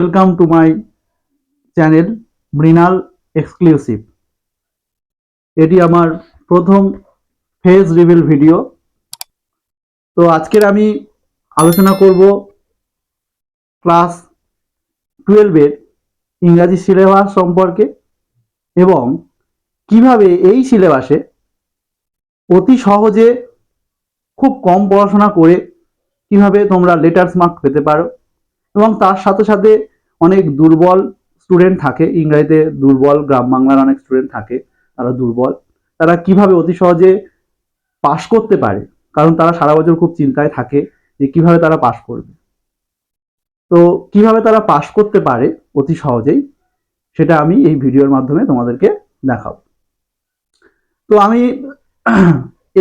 Welcome to my channel Mrinal exclusive. এটি আমার প্রথম ফেস রিভিল ভিডিও। তো আজকের আমি আলোচনা করব ক্লাস 12-এর ইংরাজি সিলেবাস সম্পর্কে এবং কিভাবে এই সিলেবাসে অতি সহজে খুব কম পড়াশোনা করে কিভাবে তোমরা লেটার্স মার্ক পেতে পারো এবং তার সাথে সাথে অনেক দুর্বল স্টুডেন্ট থাকে, ইংরেজিতে দুর্বল, গ্রাম বাংলার অনেক স্টুডেন্ট থাকে তারা দুর্বল, তারা কিভাবে অতি সহজে পাশ করতে পারে, কারণ তারা সারা বছর খুব চিন্তায় থাকে যে কিভাবে তারা পাশ করবে। তো কিভাবে তারা পাশ করতে পারে অতি সহজেই, সেটা আমি এই ভিডিওর মাধ্যমে তোমাদেরকে দেখাবো। তো আমি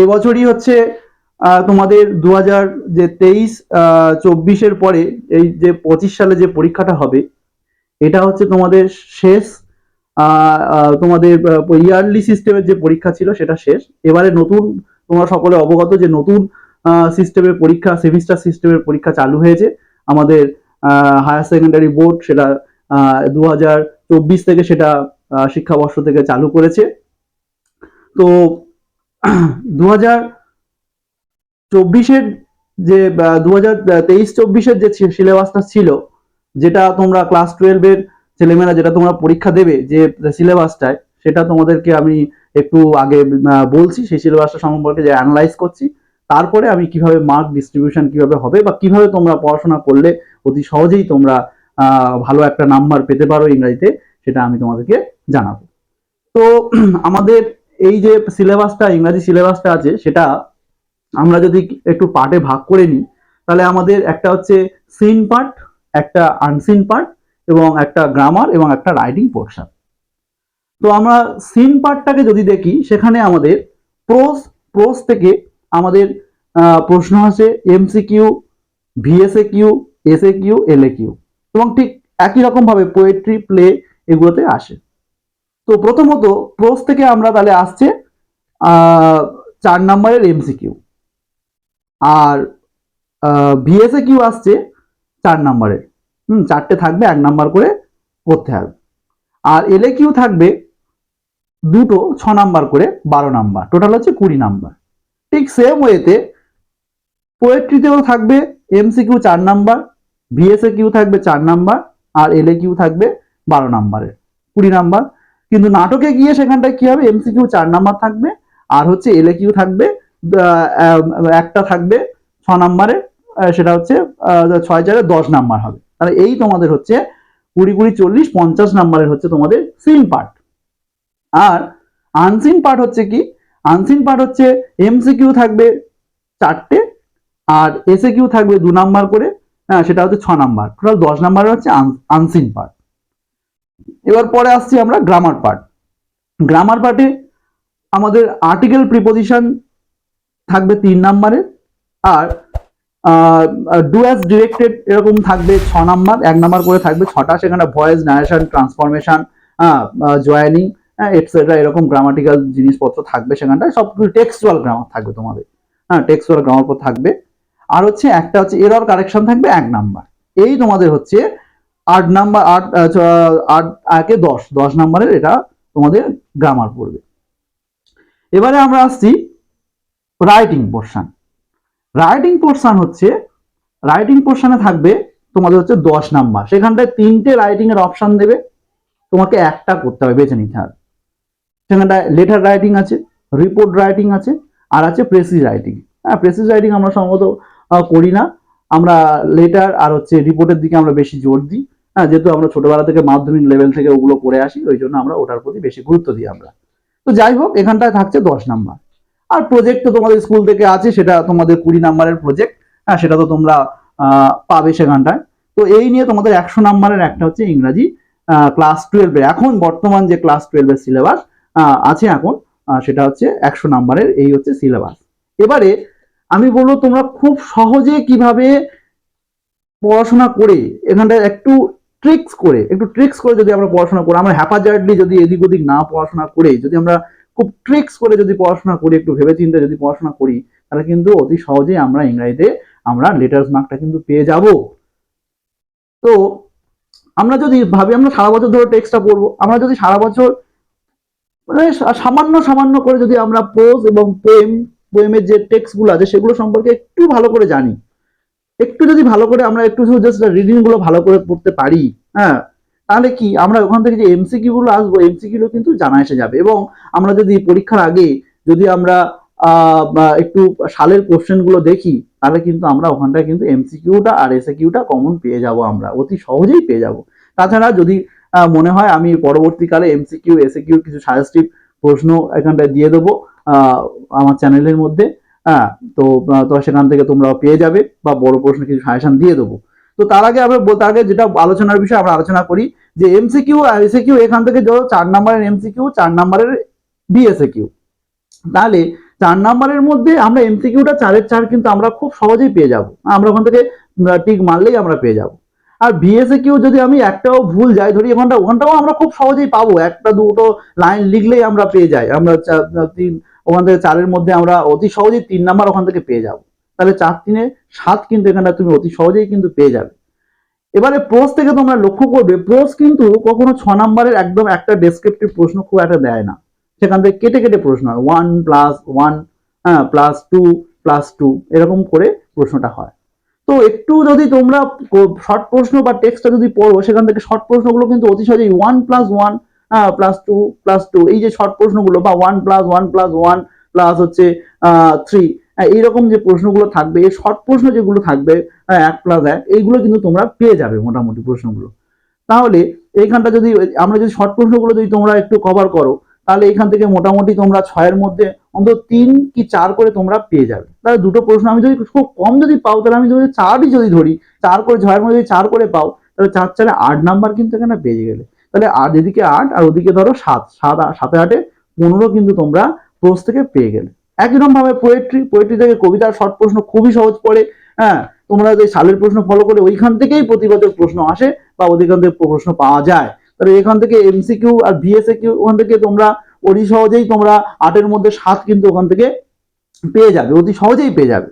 এবছরই হচ্ছে তোমাদের 2023-24 পরে এই যে 25 সালে যে পরীক্ষাটা হবে, এটা হচ্ছে তোমাদের শেষ। তোমাদের ইয়ারলি সিস্টেমের যে পরীক্ষা ছিল সেটা শেষ। এবারে নতুন, তোমরা সকলে অবগত যে নতুন সিস্টেমের পরীক্ষা, সেমিস্টার সিস্টেমের পরীক্ষা চালু হয়েছে আমাদের হায়ার সেকেন্ডারি বোর্ড। সেটা 2024 থেকে সেটা শিক্ষাবর্ষ থেকে চালু করেছে। তো 2024-এর যে 2023-24-এর যে সিলেবাসটা ছিল, যেটা তোমরা ক্লাস 12-এর ছেলেমেয়েরা যেটা তোমরা পরীক্ষা দেবে, যে সিলেবাসটায়, সেটা তোমাদেরকে আমি একটু আগে বলছি। সেই সিলেবাসটা সম্পর্কে যে অ্যানালাইজ করছি, তারপরে আমি কিভাবে মার্ক ডিস্ট্রিবিউশন কিভাবে হবে বা কিভাবে তোমরা পড়াশোনা করলে অতি সহজেই তোমরা ভালো একটা নাম্বার পেতে পারো ইংরেজিতে, সেটা আমি তোমাদেরকে জানাবো। তো আমাদের এই যে সিলেবাসটা, ইংরাজি সিলেবাসটা আছে, সেটা আমরা যদি একটু পার্টে ভাগ করে নিই, তাহলে আমাদের একটা হচ্ছে সিন পার্ট, একটা আনসিন পার্ট এবং একটা গ্রামার এবং একটা রাইটিং পোর্শন। তো আমরা সিন পার্টটাকে যদি দেখি, সেখানে আমাদের প্রোজ থেকে আমাদের প্রশ্ন আছে MCQ, VSA Q, SA Q, LA Q, এবং ঠিক একই রকম ভাবে পোয়েট্রি, প্লে এগুলোতে আসে। তো প্রথমত প্রোজ থেকে আমরা তাহলে আসছে 4 নম্বরের এমসিকিউ, আর ভিএসএ কিউ আসছে 4 নম্বরের। চারটে থাকবে, 1 নাম্বার করে করতে হবে। আর এলএ কিউ থাকবে দুটো, 6 নাম্বার করে, 12 নাম্বার, টোটাল হচ্ছে 20 নাম্বার। ঠিক সেম ওয়েতে পোয়েট্রিতেও থাকবে এমসিকিউ 4 নাম্বার, ভিএসএ কিউ থাকবে 4 নাম্বার, আর এলএ কিউ থাকবে 12 নাম্বারের, 20 নাম্বার। কিন্তু নাটকে গিয়ে সেখানটায় কি হবে, এমসিকিউ 4 নাম্বার থাকবে, আর হচ্ছে এলএ কিউ থাকবে একটা থাকবে 6 নাম্বারের, সেটা হচ্ছে 6-4-10 নাম্বার হবে। তাহলে এই তোমাদের হচ্ছে 20-20-40-50 নাম্বারের হচ্ছে তোমাদের সিন পার্ট। আর আনসিন পার্ট হচ্ছে কি, আনসিন পার্ট হচ্ছে এমসিকিউ থাকবে 4টে, আর এসএ কিউ থাকবে 2 নাম্বার করে, হ্যাঁ সেটা হচ্ছে 6 নাম্বার, টোটাল 10 নাম্বারের হচ্ছে আনসিন পার্ট। এবার পরে আসছি আমরা গ্রামার পার্ট। গ্রামার পার্টে আমাদের আর্টিকেল প্রিপোজিশন থাকবে 3 নাম্বারের, আর ডু অ্যাজ ডিরেক্টেড এরকম থাকবে 6 নাম্বার, 1 নাম্বার করে থাকবে 6টা। সেখানে voice, narration, transformation, joining, etcetera, এরকম গ্রামাটিক্যাল জিনিসপত্র থাকবে সেখানটায়। সব টেক্সচুয়াল গ্রামার থাকবে তোমাদের, হ্যাঁ টেক্সচুয়াল গ্রামার পর থাকবে। আর হচ্ছে একটা হচ্ছে এরর কারেকশন থাকবে 1 নাম্বার। এই তোমাদের হচ্ছে 8 নাম্বার, 8-10 নাম্বারের এটা তোমাদের গ্রামার পড়বে। এবারে আমরা আসছি রাইটিং পোর্শন। রাইটিং পোর্শন হচ্ছে, রাইটিং পোর্শনে থাকবে তোমাদের হচ্ছে 10 নাম্বার। সেখানটায় 3টে রাইটিং এর অপশন দেবে, তোমাকে একটা করতে হবে, বেছে নিতে হবে। সেখানটায় লেটার রাইটিং আছে, রিপোর্ট রাইটিং আছে, আর আছে প্রেসিজ রাইটিং। হ্যাঁ প্রেসিজ রাইটিং আমরা সম্ভবত করি না, আমরা লেটার আর হচ্ছে রিপোর্টের দিকে আমরা বেশি জোর দিই। হ্যাঁ যেহেতু আমরা ছোটবেলা থেকে মাধ্যমিক লেভেল থেকে ওগুলো করে আসি, ওই জন্য আমরা ওটার প্রতি বেশি গুরুত্ব দিই আমরা। তো যাই হোক, এখানটায় থাকছে 10 নাম্বার। আর প্রজেক্ট তো তোমাদের স্কুল থেকে আছে, সেটা তোমাদের 20 নাম্বারের প্রজেক্ট, হ্যাঁ সেটা তো তোমরা পাবে সেখানটায়। তো এই নিয়ে তোমাদের 100 নাম্বারের একটা হচ্ছে ইংরাজি ক্লাস 12-এর, এখন বর্তমান যে ক্লাস 12-এর সিলেবাস আছে এখন, সেটা হচ্ছে 100 নাম্বারের, এই হচ্ছে সিলেবাস। এবারে আমি বলবো তোমরা খুব সহজে কিভাবে পড়াশোনা করে, এখানটায় একটু ট্রিক্স করে যদি আমরা পড়াশোনা করি, আমরা হ্যাপাজার্ডলি যদি এদিক ওদিক না পড়াশোনা করে, যদি আমরা খুব ট্রিক্স করে যদি পড়াশোনা করি, একটু ভেবেচিন্তে যদি পড়াশোনা করি, তাহলে কিন্তু অতি সহজেই আমরা ইংরেজিতে আমরা লেটার্স মার্কটা কিন্তু পেয়ে যাব। তো আমরা যদি ভাবি আমরা সারা বছর ধরে টেক্সটটা পড়বো, আমরা যদি সারা বছর মানে সামান্য সামান্য করে যদি আমরা প্রোজ এবং পোয়েমের যে টেক্সট গুলো আছে সেগুলো সম্পর্কে একটু ভালো করে জানি, একটু যদি ভালো করে আমরা একটু জাস্ট রিডিং গুলো ভালো করে পড়তে পারি, হ্যাঁ, তাহলে কি আমরা ওখান থেকে যে এমসিকিউ গুলো আসবো এমসিকিউ কিন্তু জানা এসে যাবে। এবং আমরা যদি পরীক্ষার আগে যদি আমরা একটু সালের কোশ্চেন গুলো দেখি, তাহলে কিন্তু আমরা ওখানটায় কিন্তু এমসিকিউটা আর এসএকিউটা কমন পেয়ে যাব, আমরা অতি সহজেই পেয়ে যাব। তাছাড়া যদি মনে হয় আমি পরবর্তীকালে এমসিকিউ এসএকিউ কিছু সাজেস্টিভ প্রশ্ন এখানটায় দিয়ে দেবো আমার চ্যানেলের মধ্যে, হ্যাঁ, তো সেখান থেকে তোমরা পেয়ে যাবে, বা বড় প্রশ্ন কিছু সাজেশন দিয়ে দেবো। তো তার আগে তার আগে যেটা আলোচনার বিষয় আমরা আলোচনা করি যে এমসিকিউ আর এসএকিউ, এখান থেকে ধরো 4 নম্বরের এমসিকিউ 4 নম্বরের বিএসএকিউ, তাহলে 4 নম্বরের মধ্যে আমরা এমসিকিউটা 4-এর 4 কিন্তু আমরা খুব সহজেই পেয়ে যাব, আমরা ওখান থেকে টিক মারলেই আমরা পেয়ে যাব। আর বিএসএকিউ যদি আমি একটাও ভুল যাই ধরি ওখানটাও আমরা খুব সহজেই পাবো, একটা দুটো লাইন লিখলেই আমরা পেয়ে যাই, আমরা ওখান থেকে 4-এর মধ্যে আমরা অতি সহজেই 3 নাম্বার ওখান থেকে পেয়ে যাব। তাহলে 4-3-7 কিন্তু এখানটা তুমি অতি সহজেই কিন্তু পেয়ে যাবে। এবারে প্রোজ থেকে তোমরা লক্ষ্য করবে প্রোজ কিন্তু কখনো 6 নম্বরের একদম একটা ডেসক্রিপটিভ প্রশ্ন খুব একটা দেয় না, সেখান থেকে কেটে কেটে প্রশ্ন হয়, 1+1 +2+2 এরকম করে প্রশ্নটা হয়। তো একটু যদি তোমরা শর্ট প্রশ্ন বা টেক্সটটা যদি পড়ো, সেখান থেকে শর্ট প্রশ্নগুলো কিন্তু অতি সহজেই 1+1 +2+2 এই যে শর্ট প্রশ্নগুলো, বা 1+1+1 প্লাস হচ্ছে 3, এইরকম যে প্রশ্নগুলো থাকবে, এই শর্ট প্রশ্ন যেগুলো থাকবে 1+1, এইগুলো কিন্তু তোমরা পেয়ে যাবে মোটামুটি প্রশ্নগুলো। তাহলে এইখানটা যদি আমরা যদি শর্ট প্রশ্নগুলো যদি তোমরা একটু কভার করো, তাহলে এখান থেকে মোটামুটি তোমরা 6-এর মধ্যে অন্তত 3 কি 4 করে তোমরা পেয়ে যাবে। তাহলে দুটো প্রশ্ন আমি যদি খুব কম যদি পাও, তাহলে আমি যদি 4ই যদি ধরি, 4 করে 6-এর মধ্যে 4 করে পাও, তাহলে 4-4-এ 8 নাম্বার কিন্তু এখানে পেয়ে গেলে। তাহলে আর এদিকে 8 আর ওদিকে ধরো 7, 7-8-এ 15 কিন্তু তোমরা প্রোজ থেকে পেয়ে গেলে। একইরকম ভাবে পোয়েট্রি থেকে কবিতার শর্ট প্রশ্ন খুবই সহজ পড়ে, হ্যাঁ, তোমরা যে সালের প্রশ্ন ফলো করে ওইখান থেকেই প্রতিবাদের প্রশ্ন আসে বা ওদিকান থেকে প্রশ্ন পাওয়া যায়। তাহলে এখান থেকে এমসিকিউ আর ভিএসএকিউ ওখান থেকে তোমরা অতি সহজেই তোমরা 8-এর মধ্যে 7 কিন্তু ওখান থেকে পেয়ে যাবে, অতি সহজেই পেয়ে যাবে।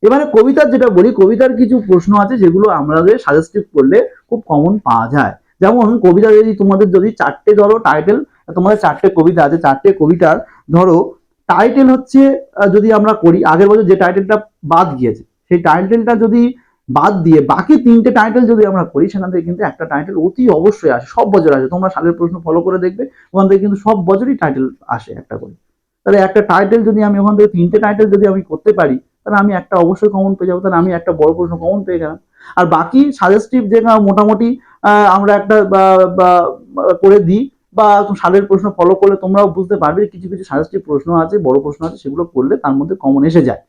এবারে কবিতার যেটা বলি, কবিতার কিছু প্রশ্ন আছে যেগুলো আমাদের সাজেস্টিভ করলে খুব কমন পাওয়া যায়। যেমন কবিতা যদি তোমাদের যদি 4টে ধরো টাইটেল, তোমাদের 4টে কবিতা আছে, 4টে কবিতার ধরো টাইটেল হচ্ছে যদি আমরা করি আগের বছর যে টাইটেলটা বাদ গিয়েছে, সেই টাইটেলটা যদি বাদ দিয়ে বাকি 3টে টাইটেল যদি আমরা করি, সেখান থেকে কিন্তু একটা টাইটেল অতি অবশ্যই আসে, সব বছর আসে। তোমরা সালের প্রশ্ন ফলো করে দেখবে, ওখান থেকে কিন্তু সব বছরই টাইটেল আসে একটা করে। তাহলে একটা টাইটেল যদি আমি ওখান থেকে 3টে টাইটেল যদি আমি করতে পারি, তাহলে আমি একটা অবশ্যই কমন পেয়ে যাবো, তাহলে আমি একটা বড় প্রশ্ন কমন পেয়ে গেলাম। আর বাকি সাজেস্টিভ যে মোটামুটি আমরা একটা করে দিই, বা সালের প্রশ্ন ফলো করলে তোমরাও বুঝতে পারবে কিছু কিছু সাজেস্টিভ প্রশ্ন আছে, বড় প্রশ্ন আছে, সেগুলো করলে তার মধ্যে কমন এসে যায়।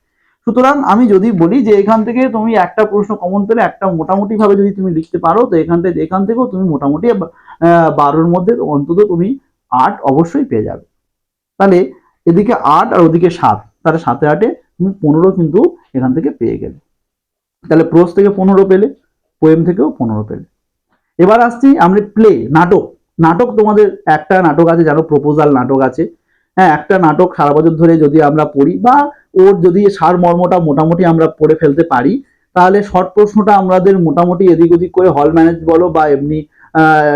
সুতরাং আমি যদি বলি যে এখান থেকে তুমি একটা প্রশ্ন কমন পেলে একটা মোটামুটি ভাবে যদি তুমি লিখতে পারো, তো এখান থেকেও তুমি মোটামুটি 12-এর মধ্যে অন্তত তুমি 8 অবশ্যই পেয়ে যাবে। তাহলে এদিকে 8 আর ওদিকে 7, তাহলে 7-8-এ তুমি 15 কিন্তু এখান থেকে পেয়ে গেলে। তাহলে প্রোজ থেকে 15 পেলে, পোয়েম থেকেও 15 পেলে। এবার আসছি আমরা প্লে, নাটক। নাটক তোমাদের একটা নাটক আছে জানো, প্রপোজাল নাটক আছে, হ্যাঁ, একটা নাটক সারা বছর ধরে যদি আমরা পড়ি, বা ওর যদি সারমর্মটা মোটামুটি আমরা পড়ে ফেলতে পারি, তাহলে শর্ট প্রশ্নটা আমাদের মোটামুটি এদিক ওদিক করে হল ম্যানেজ বলো বা এমনি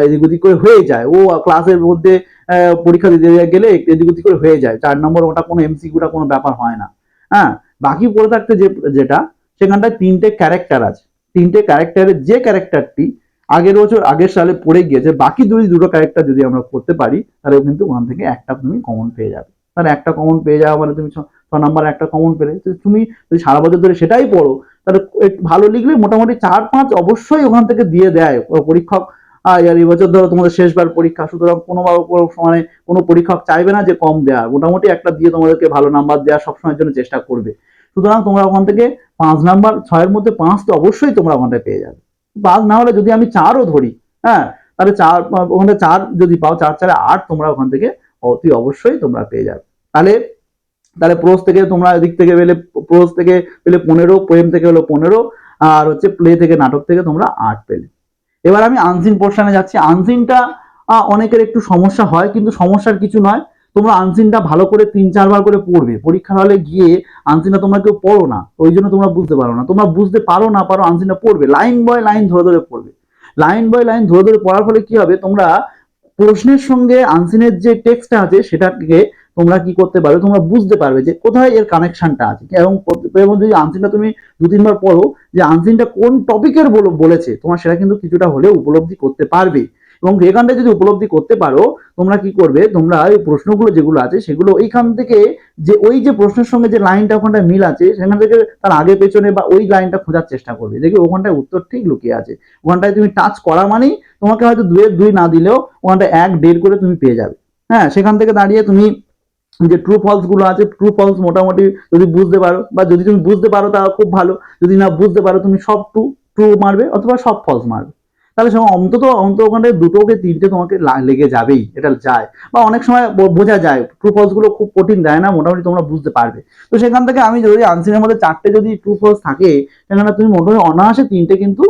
এদিক ওদিক করে হয়ে যায়, ও ক্লাসের মধ্যে পরীক্ষা দিতে গেলে এদিক ওদিক করে হয়ে যায়, 4 নম্বর ওটা কোনো এমসিকিউটা কোনো ব্যাপার হয় না, হ্যাঁ। বাকি পড়ে থাকতে যেটা সেখানটায় 3টে ক্যারেক্টার আছে, 3টে ক্যারেক্টারের যে ক্যারেক্টারটি আগের বছর আগের সালে পড়ে গিয়েছে, বাকি দুটো ক্যারেক্টার যদি আমরা করতে পারি, তাহলে কিন্তু ওখান থেকে একটা তুমি কমন পেয়ে যাবে। তাহলে একটা কমন পেয়ে যাওয়া মানে তুমি 6 নাম্বার একটা কমন পেলে, তুমি যদি সারা বছর ধরে সেটাই পড়ো, তাহলে ভালো লিখলে মোটামুটি 4-5 অবশ্যই ওখান থেকে দিয়ে দেয় পরীক্ষক। আর এই বছর ধরো তোমাদের শেষবার পরীক্ষা, সুতরাং কোনো সময় কোনো পরীক্ষক চাইবে না যে কম দেওয়া, মোটামুটি একটা দিয়ে তোমাদেরকে ভালো নাম্বার দেওয়ার সবসময়ের জন্য চেষ্টা করবে। সুতরাং তোমরা ওখান থেকে 5 নাম্বার, 6-এর মধ্যে 5 তো অবশ্যই তোমরা ওখানটা পেয়ে যাবে। 5 না হলে যদি আমি 4ও ধরি, হ্যাঁ, তাহলে 4 ওখানে 4 যদি পাও, 4-4-এ 8 তোমরা ওখান থেকে অতি অবশ্যই তোমরা পেয়ে যাবে। তাহলে তাহলে প্রোজ থেকে তোমরা এদিক থেকে পেলে, প্রোজ থেকে পেলে 15, পোয়েম থেকে হলো 15, আর হচ্ছে প্লে থেকে নাটক থেকে তোমরা 8 পেলে। এবার আমি আনসিন পোর্শনে যাচ্ছি। আনসিনটা অনেকের একটু সমস্যা হয়, কিন্তু সমস্যার কিছু নয়। তোমরা আনসিনটা ভালো করে 3-4 বার করে পড়বে। পরীক্ষার হলে গিয়ে আনসিনটা তোমরা কেউ পড়ো না, ওই জন্য তোমরা বুঝতে পারো না। তোমরা বুঝতে পারো না পারো, আনসিনটা পড়বে, লাইন বাই লাইন ধরে ধরে পড়বে। লাইন বাই লাইন ধরে ধরে পড়ার ফলে কি হবে, তোমরা প্রশ্নের সঙ্গে আনসিনের যে টেক্সটটা আছে সেটাকে তোমরা কি করতে পারবে, তোমরা বুঝতে পারবে যে কোথায় এর কানেকশনটা আছে। এবং যদি আনসিনটা তুমি 2-3 বার পড়ো যে আনসিনটা কোন টপিকের বলেছে, তোমার সেটা কিন্তু কিছুটা হলেও উপলব্ধি করতে পারবে। এবং এখানটা যদি উপলব্ধি করতে পারো, তোমরা কি করবে, তোমরা এই প্রশ্নগুলো যেগুলো আছে সেগুলো এইখান থেকে যে ওই যে প্রশ্নের সঙ্গে যে লাইনটা ওখানটায় মিল আছে সেখান থেকে তার আগে পেছনে বা ওই লাইনটা খোঁজার চেষ্টা করবে, দেখবে ওখানটায় উত্তর ঠিক লুকিয়ে আছে। ওখানটায় তুমি টাচ করা মানেই তোমাকে হয়তো 2-এর 2 না দিলেও ওখানটা 1-1.5 করে তুমি পেয়ে যাবে। হ্যাঁ, সেখান থেকে দাঁড়িয়ে তুমি যে ট্রু ফলস গুলো আছে, ট্রু ফলস মোটামুটি যদি বুঝতে পারো, বা যদি তুমি বুঝতে পারো তা খুব ভালো, যদি না বুঝতে পারো তুমি সব ট্রু মারবে অথবা সব ফলস মারবে। তাহলে অন্তত ওখানে 2-3টে তোমাকে লেগে যাবেই, এটা যায়। বা অনেক সময় বোঝা যায়, ট্রু ফলস গুলো খুব কঠিন দেয় না, মোটামুটি তোমরা বুঝতে পারবে। তো সেখান থেকে আমি যদি আনসারের মধ্যে 4টে যদি ট্রু ফলস থাকে, সেখানে তুমি মোটামুটি অনায়াসে 3টে কিন্তু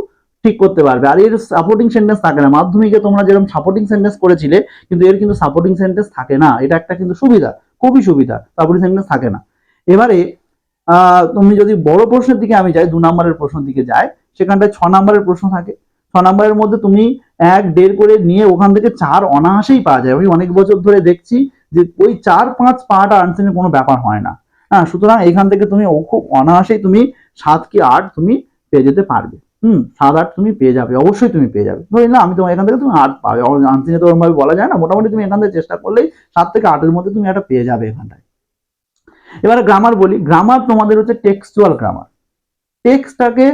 ঠিক করতে পারবে। আর এর সাপোর্টিং সেন্টেন্স থাকে না, মাধ্যমিকে তোমরা যেরকম সাপোর্টিং সেন্টেন্স করেছিলে, কিন্তু এর কিন্তু সাপোর্টিং সেন্টেন্স থাকে না। এটা একটা কিন্তু সুবিধা, খুবই সুবিধা, সাপোর্টিং সেন্টেন্স থাকে না। এবারে তুমি যদি বড় প্রশ্নের দিকে আমি যাই, 2 নম্বরের প্রশ্নের দিকে যাই, সেখানটায় 6 নম্বরের প্রশ্ন থাকে। 6 নম্বরের মধ্যে তুমি 1-1.5 করে নিয়ে ওখান থেকে 4 অনায়াসেই পাওয়া যায়। আমি অনেক বছর ধরে দেখছি যে ওই 4-5 পাওয়াটা আনসারের কোনো ব্যাপার হয় না। হ্যাঁ, সুতরাং এখান থেকে তুমি খুব অনায়াসেই তুমি 7 কি 8 তুমি পেয়ে যেতে পারবে। 7-8 তুমি পেয়ে যাবে, অবশ্যই তুমি পেয়ে যাবে। ধরে না আমি তোমার এখান থেকে তুমি 8 পাবে, আনসারে তো ওরকম ভাবে বলা যায় না, মোটামুটি তুমি এখান থেকে চেষ্টা করলেই 7 থেকে 8-এর মধ্যে তুমি একটা পেয়ে যাবে এখানটায়। এবারে গ্রামার বলি, গ্রামার তোমাদের হচ্ছে টেক্সচুয়াল গ্রামার। টেক্সটটাকে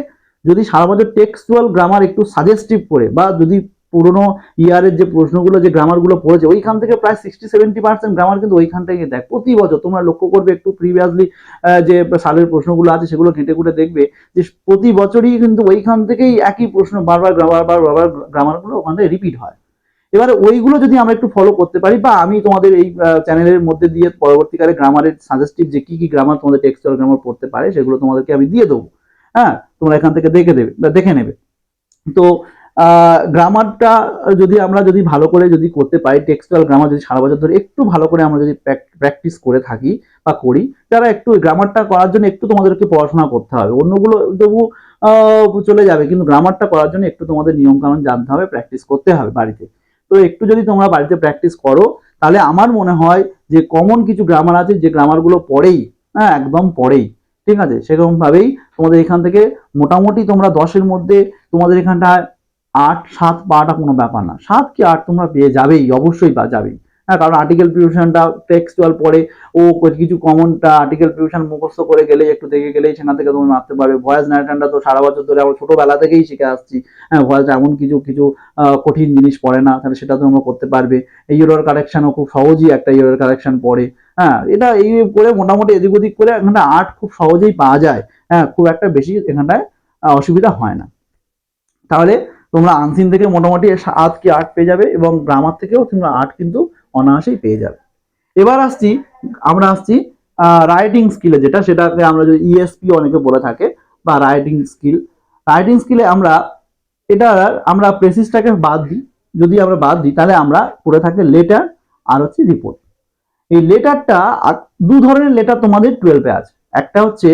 যদি সারা বছর টেক্সচুয়াল গ্রামার একটু সাজেস্টিভ করে, বা যদি পুরোনো ইয়ারের যে প্রশ্নগুলো যে গ্রামারগুলো পড়েছে ওইখান থেকে প্রায় 60-70% গ্রামার কিন্তু ওইখান থেকে দেখ প্রতি বছর তোমরা লক্ষ্য করবে, একটু প্রিভিয়াসলি যে সালের প্রশ্নগুলো আছে সেগুলো ঘেঁটে ঘুটে দেখবে যে প্রতি বছরই কিন্তু ওইখান থেকেই একই প্রশ্ন বারবার গ্রামারগুলো ওখান থেকে রিপিট হয়। এবারে ওইগুলো যদি আমরা একটু ফলো করতে পারি, বা আমি তোমাদের এই চ্যানেলের মধ্যে দিয়ে পরবর্তীকালে গ্রামারের সাজেস্টিভ যে কি কি গ্রামার তোমাদের টেক্সচুয়াল গ্রামার পড়তে পারে সেগুলো তোমাদেরকে আমি দিয়ে দেবো। হ্যাঁ, তোমরা এখান থেকে দেখে নেবে। তো গ্রামারটা যদি ভালো করে যদি করতে পারি, টেক্সচুয়াল গ্রামার যদি সারা বছর ধরে একটু ভালো করে আমরা যদি প্র্যাকটিস করে থাকি বা করি, তারা একটু গ্রামারটা করার জন্য একটু তোমাদেরকে পড়াশোনা করতে হবে। অন্যগুলো তবু চলে যাবে, কিন্তু গ্রামারটা করার জন্য একটু তোমাদের নিয়ম কানুন জানতে হবে, প্র্যাকটিস করতে হবে বাড়িতে। তো একটু যদি তোমরা বাড়িতে প্র্যাকটিস করো, তাহলে আমার মনে হয় যে কমন কিছু গ্রামার আছে যে গ্রামারগুলো পড়েই, হ্যাঁ একদম পড়েই, ঠিক আছে, সেরকম ভাবেই তোমাদের এখান থেকে মোটামুটি তোমরা 10-এর মধ্যে তোমাদের এখানটায় 8-7 পাওয়াটা কোনো ব্যাপার না, 7 কি 8 তোমরা পেয়ে যাবেই, অবশ্যই যাবেই। হ্যাঁ, কারণ আর্টিকেল প্রিপারেশনটা টেক্সচুয়াল পড়ে ও কিছু কমনটা আর্টিকেল প্রিপারেশন মুখস্থ করে গেলে, একটু দেখে গেলেই সেখান থেকে তুমি মারতে পারবে। ভয়েস ন্যারেশনটা তো সারা বছর ধরে আমরা ছোটবেলা থেকেই শিখে আসছি। হ্যাঁ, ভয়েস এমন কিছু কিছু কঠিন জিনিস পড়ে না, তাহলে সেটা তোমরা করতে পারবে। এই ইউরোর কারেকশনও খুব সহজেই একটা ইউরোর কারেকশন পড়ে। হ্যাঁ, এটা এই করে মোটামুটি এদিক ওদিক করে এখানটা 8 খুব সহজেই পাওয়া যায়। হ্যাঁ, খুব একটা বেশি এখানটায় অসুবিধা হয় না। তাহলে তোমরা আনসিন থেকে মোটামুটি 7 কি 8 পেয়ে যাবে, এবং গ্রামার থেকেও তোমরা 8 কিন্তু অনায়াসেই পেয়ে যাবে। এবার আমরা আসছি রাইটিং স্কিলে, সেটাকে আমরা যদি ইএসপি অনেকে বলে থাকে, বা রাইটিং স্কিলে আমরা প্রেসিসটাকে বাদ দিই। যদি আমরা বাদ দিই তাহলে আমরা পড়ে থাকে লেটার আর হচ্ছে রিপোর্ট। এই লেটারটা 2 ধরনের লেটার তোমাদের 12-এ আছে। একটা হচ্ছে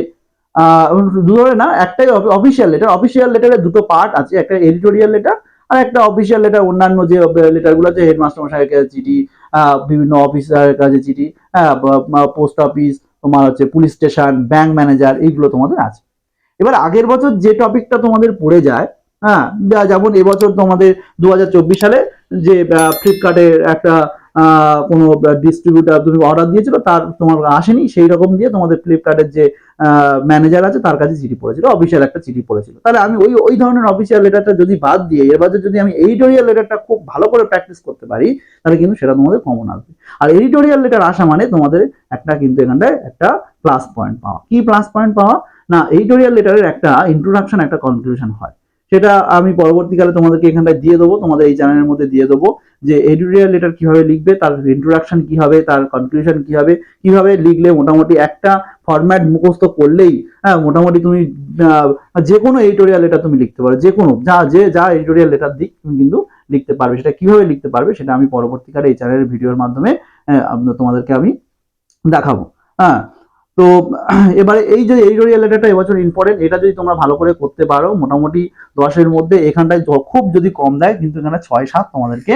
2 ধরনের না, একটাই অফিসিয়াল লেটার। অফিসিয়াল লেটারে 2টো পার্ট আছে, একটা এডিটোরিয়াল লেটার আর একটা অফিসিয়াল লেটার। অন্যান্য যে লেটারগুলো আছে, হেডমাস্টার মশাইয়ের কাছে চিঠি, বিভিন্ন অফিসারের কাছে চিঠি, পোস্ট অফিস, তোমার হচ্ছে পুলিশ স্টেশন, ব্যাংক ম্যানেজার, এইগুলো তোমাদের আছে। এবার আগের বছর যে টপিকটা তোমাদের পড়ে যায়, হ্যাঁ, যেমন এবছর তোমাদের 2024 সালে যে ফ্লিপকার্টের একটা কোনো ডিস্ট্রিবিউটার তুমি অর্ডার দিয়েছিল, তার তোমার আসেনি, সেই রকম দিয়ে তোমাদের ফ্লিপকার্টের যে ম্যানেজার আছে তার কাছে চিঠি পড়েছিল, অফিসিয়াল একটা চিঠি পড়েছিল। তাহলে আমি ওই ধরনের অফিসিয়াল লেটারটা যদি বাদ দিয়ে এবারে যদি আমি এডিটোরিয়াল লেটারটা খুব ভালো করে প্র্যাকটিস করতে পারি, তাহলে কিন্তু সেটা তোমাদের কমন আসবে। আর এডিটোরিয়াল লেটার আসা মানে তোমাদের একটা কিন্তু এখানটায় একটা প্লাস পয়েন্ট পাওয়া। কি প্লাস পয়েন্ট পাওয়া না, এডিটোরিয়াল লেটারের একটা ইন্ট্রোডাকশন, একটা কনক্লুশন হয়। সেটা আমি পরবর্তীকালে তোমাদেরকে এখানটায় দিয়ে দেবো, তোমাদের এই চ্যানেলের মধ্যে দিয়ে দেবো যে এডিটোরিয়াল লেটার কিভাবে লিখবে, তার ইন্ট্রোডাকশন কি হবে, তার কনক্লুশন কি হবে, কিভাবে লিখলে মোটামুটি একটা ফরম্যাট মুখস্থ করলেই, হ্যাঁ, মোটামুটি তুমি যে কোনো এডিটোরিয়াল লেটার তুমি লিখতে পারো, যে কোনো যা এডিটোরিয়াল লেটার দিক তুমি কিন্তু লিখতে পারবে। সেটা কিভাবে লিখতে পারবে সেটা আমি পরবর্তীকালে এই চ্যানেলের ভিডিওর মাধ্যমে তোমাদেরকে আমি দেখাবো। হ্যাঁ, তো এবারে এই যে এডিটোরিয়াল লেটারটা এবছর ইম্পর্টেন্ট, এটা যদি তোমরা ভালো করে করতে পারো মোটামুটি 10-এর মধ্যে এখানটায় খুব যদি কম দেয় কিন্তু এখানে 6-7 তোমাদেরকে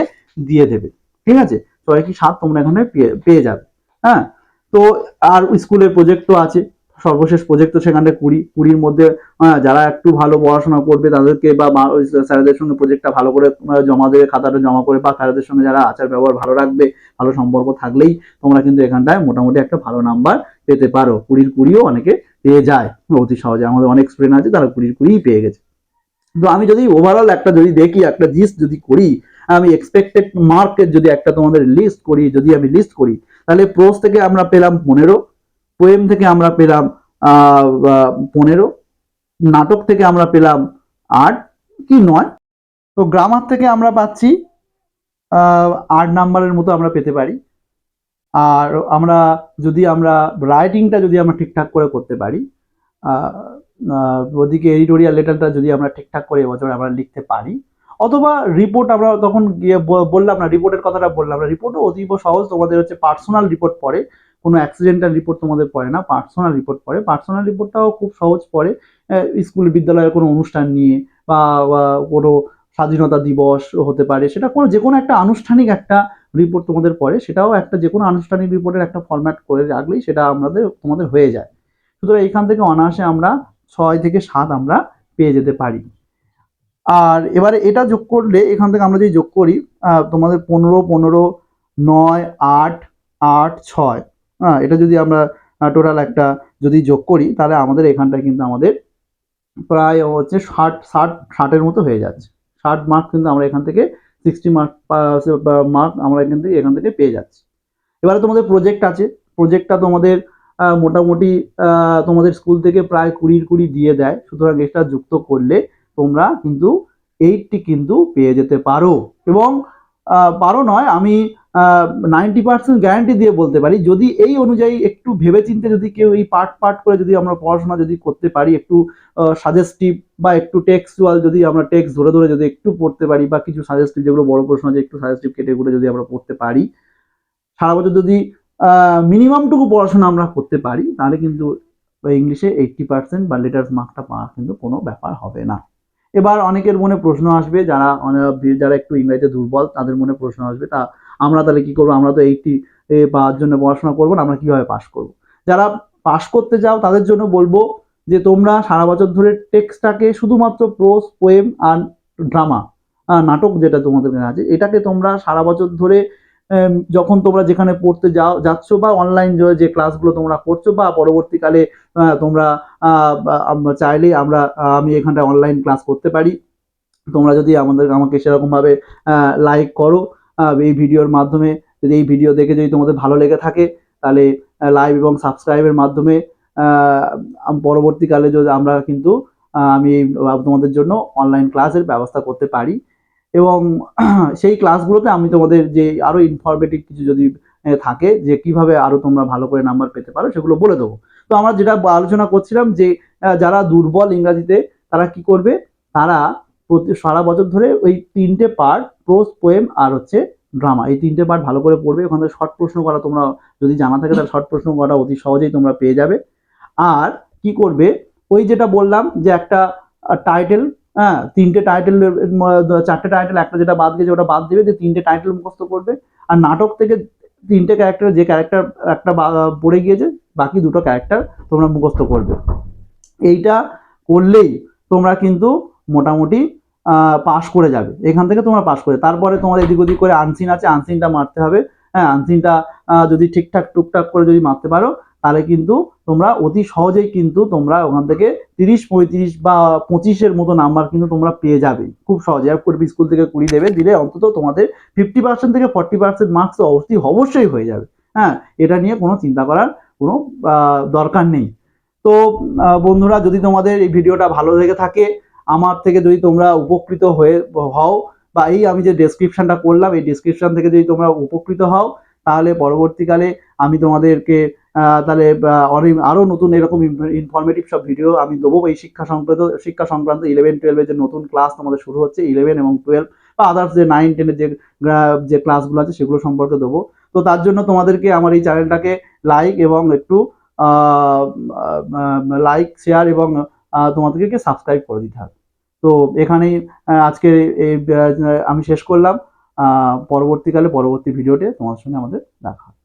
দিয়ে দেবে, ঠিক আছে? 6 কি 7 তোমরা এখানে পেয়ে যাবে। হ্যাঁ, তো আর স্কুলের প্রজেক্ট তো আছে, সর্বশেষ প্রজেক্ট তো সেখানে 20-20-র মধ্যে যারা একটু ভালো পড়াশোনা করবে তাদেরকে বা স্যারদের সঙ্গে প্রজেক্টটা ভালো করে জমা দেবে, খাতাটা জমা করে, বা স্যারদের সঙ্গে যারা আচার ব্যবহার ভালো রাখবে, ভালো সম্পর্ক থাকলেই তোমরা কিন্তু এখানটায় মোটামুটি একটা ভালো নাম্বার পেতে পারো। 20-20ও অনেকে পেয়ে যায় অতি সহজে, আমাদের অনেক স্টুডেন্ট আছে তারা 20-20 পেয়ে গেছে। তো আমি যদি ওভারঅল একটা যদি দেখি, একটা জিস্ট যদি করি, আমি এক্সপেক্টেড মার্কের যদি একটা তোমাদের লিস্ট করি, যদি আমি লিস্ট করি, তাহলে প্রোজ থেকে আমরা পেলাম 15, পোয়েম থেকে আমরা পেলাম 15, নাটক থেকে আমরা পেলাম 8 কি 9, তো গ্রামার থেকে আমরা পাচ্ছি 8 নাম্বারের মতো আমরা পেতে পারি। আর আমরা যদি আমরা রাইটিংটা যদি আমরা ঠিকঠাক করে করতে পারি, ওদিকে এডিটোরিয়াল লেটারটা যদি আমরা ঠিকঠাক করে এবছর আমরা লিখতে পারি, অথবা রিপোর্ট আমরা তখন গিয়ে বললাম না, রিপোর্টের কথাটা বললাম না, রিপোর্টও অতীব সহজ, তোমাদের হচ্ছে পার্সোনাল রিপোর্ট পড়ে, কোনো অ্যাক্সিডেন্টাল রিপোর্ট তোমাদের পড়ে না, পার্সোনাল রিপোর্ট পড়ে। পার্সোনাল রিপোর্টটাও খুব সহজ পড়ে, স্কুল বিদ্যালয়ের কোনো অনুষ্ঠান নিয়ে বা কোনো স্বাধীনতা দিবস হতে পারে, সেটা কোনো যে কোনো একটা আনুষ্ঠানিক একটা রিপোর্ট তোমাদের পড়ে, সেটাও একটা যে কোনো আনুষ্ঠানিক রিপোর্টের একটা ফরম্যাট করে রাখলেই সেটা তোমাদের হয়ে যায়। সুতরাং এখান থেকে অনায়াসে আমরা 6-7 আমরা পেয়ে যেতে পারি। আর এবারে এটা যোগ করলে এখান থেকে আমরা যদি যোগ করি তোমাদের 15-15, 9, 8, 8, 6, এটা যদি আমরা টোটাল একটা যদি যোগ করি, তাহলে আমাদের এখানটায় কিন্তু আমাদের প্রায় হচ্ছে 60-60-60-এর মতো হয়ে যাচ্ছে। 60 মার্ক কিন্তু আমরা এখান থেকে 60 মার্ক আমরা এখান থেকে পেয়ে যাচ্ছি। এবারে তোমাদের প্রজেক্ট আছে, প্রজেক্টটা তোমাদের মোটামুটি তোমাদের স্কুল থেকে প্রায় 20-20 দিয়ে দেয়, সুতরাং এটা যুক্ত করলে তোমরা কিন্তু 80 কিন্তু পেয়ে যেতে পারো। এবং পারো নয়, আমি 90% গ্যারান্টি দিয়ে বলতে পারি, যদি এই অনুযায়ী একটু ভেবেচিন্তে যদি কেউ এই পার্ট করে যদি আমরা পড়াশোনা যদি করতে পারি, একটু সাজেস্টিভ বা একটু টেক্সচুয়াল যদি আমরা টেক্সট ধরে ধরে যদি একটু পড়তে পারি, বা কিছু সাজেস্টিভ যেগুলো বড় প্রশ্ন আছে একটু সাজেস্টিভ কেটেগুলো যদি আমরা পড়তে পারি, সারা বছর যদি মিনিমামটুকু পড়াশোনা আমরা করতে পারি, তাহলে কিন্তু ইংলিশে 80% বা লেটার্স মার্কটা পাওয়া কিন্তু কোনো ব্যাপার হবে না। এবার অনেকের মনে প্রশ্ন আসবে, যারা একটু ইংরেজিতে দুর্বল তাদের মনে প্রশ্ন আসবে, তা আমরা তাহলে কি করবো, আমরা তো 80 পাওয়ার জন্য পড়াশোনা করবো না, আমরা কিভাবে পাস করবো? যারা পাস করতে চাও তাদের জন্য বলবো যে তোমরা সারা বছর ধরে টেক্সটটাকে শুধুমাত্র প্রোজ, পোয়েম আর ড্রামা, নাটক যেটা তোমাদের আছে, এটাকে তোমরা সারা বছর ধরে যখন তোমরা যেখানে পড়তে যাচ্ছ বা অনলাইন যে ক্লাসগুলো তোমরা করছো, বা পরবর্তীকালে তোমরা চাইলেই আমি এখানটা অনলাইন ক্লাস করতে পারি, তোমরা যদি আমাকে সেরকমভাবে লাইক করো এই ভিডিওর মাধ্যমে, যদি এই ভিডিও দেখে যদি তোমাদের ভালো লেগে থাকে, তাহলে লাইভ এবং সাবস্ক্রাইবের মাধ্যমে পরবর্তীকালে যদি আমরা কিন্তু আমি তোমাদের জন্য অনলাইন ক্লাসের ব্যবস্থা করতে পারি। এবং সেই ক্লাসগুলোতে আমি তোমাদের যে আরো ইনফরমেটিভ কিছু যদি থাকে, যে কিভাবে আরো তোমরা ভালো করে নাম্বার পেতে পারো, সেগুলো বলে দেবো। তো আমরা যেটা আলোচনা করছিলাম যে যারা দুর্বল ইংরাজিতে, তারা কি করবে, তারা সারা বছর ধরে ওই 3টে পার্ট, প্রোজ, পোয়েম আর হচ্ছে ড্রামা, এই 3টে পার্ট ভালো করে পড়বে। ওখান থেকে শর্ট প্রশ্ন করা তোমরা যদি জানা থাকে, তাহলে শর্ট প্রশ্ন করা অতি সহজেই তোমরা পেয়ে যাবে। আর কি করবে, ওই যেটা বললাম যে একটা টাইটেল, 3টে টাইটেল, 4টে টাইটেল, একটা যেটা বাদ গেছে ওটা বাদ দেবে, যে 3টে টাইটেল মুখস্থ করবে। আর নাটক থেকে 3টে ক্যারেক্টার, যে ক্যারেক্টার একটা পড়ে গিয়েছে, বাকি 2টো ক্যারেক্টার তোমরা মুখস্থ করবে। এইটা করলেই তোমরা কিন্তু মোটামুটি পাস করে যাবে, এখান থেকে তোমরা পাস করে, তারপরে তোমার এদিক ওদিক করে আনসিন আছে, আনসিনটা মারতে হবে। হ্যাঁ, আনসিনটা যদি ঠিকঠাক টুকটাক করে যদি মারতে পারো, তাহলে কিন্তু তোমরা অতি সহজেই কিন্তু তোমরা ওখান থেকে 30, 35 বা 25-এর মতো নাম্বার কিন্তু তোমরা পেয়ে যাবে খুব সহজে। আর স্কুল থেকে 20 দেবে, দিলে অন্তত তোমাদের 50% থেকে 40% মার্কস তো অবশ্যই হয়ে যাবে। হ্যাঁ, এটা নিয়ে কোনো চিন্তা করার কোনো দরকার নেই। তো বন্ধুরা, যদি তোমাদের এই ভিডিওটা ভালো লেগে থাকে, আমার থেকে যদি তোমরা উপকৃত হও, বা এই আমি যে ডেসক্রিপশনটা করলাম, এই ডেসক্রিপশন থেকে যদি তোমরা উপকৃত হও, তাহলে পরবর্তীকালে আমি তোমাদেরকে তাহলে আরো নতুন এরকম ইনফরমেটিভ সব ভিডিও আমি দেবো। এই শিক্ষা সংক্রান্ত 11-12 যে নতুন ক্লাস তোমাদের শুরু হচ্ছে, 11 এবং 12 বা আদার্স যে 9-10 যে ক্লাসগুলো আছে সেগুলো সম্পর্কে দেবো। তো তার জন্য তোমাদেরকে আমার এই চ্যানেলটাকে লাইক এবং একটু লাইক শেয়ার এবং তোমাদেরকে সাবস্ক্রাইব করে দিতে হবে। তো এখানেই আজকে এই আমি শেষ করলাম। পরবর্তীকালে পরবর্তী ভিডিওতে তোমার সঙ্গে আমাদের দেখা হবে।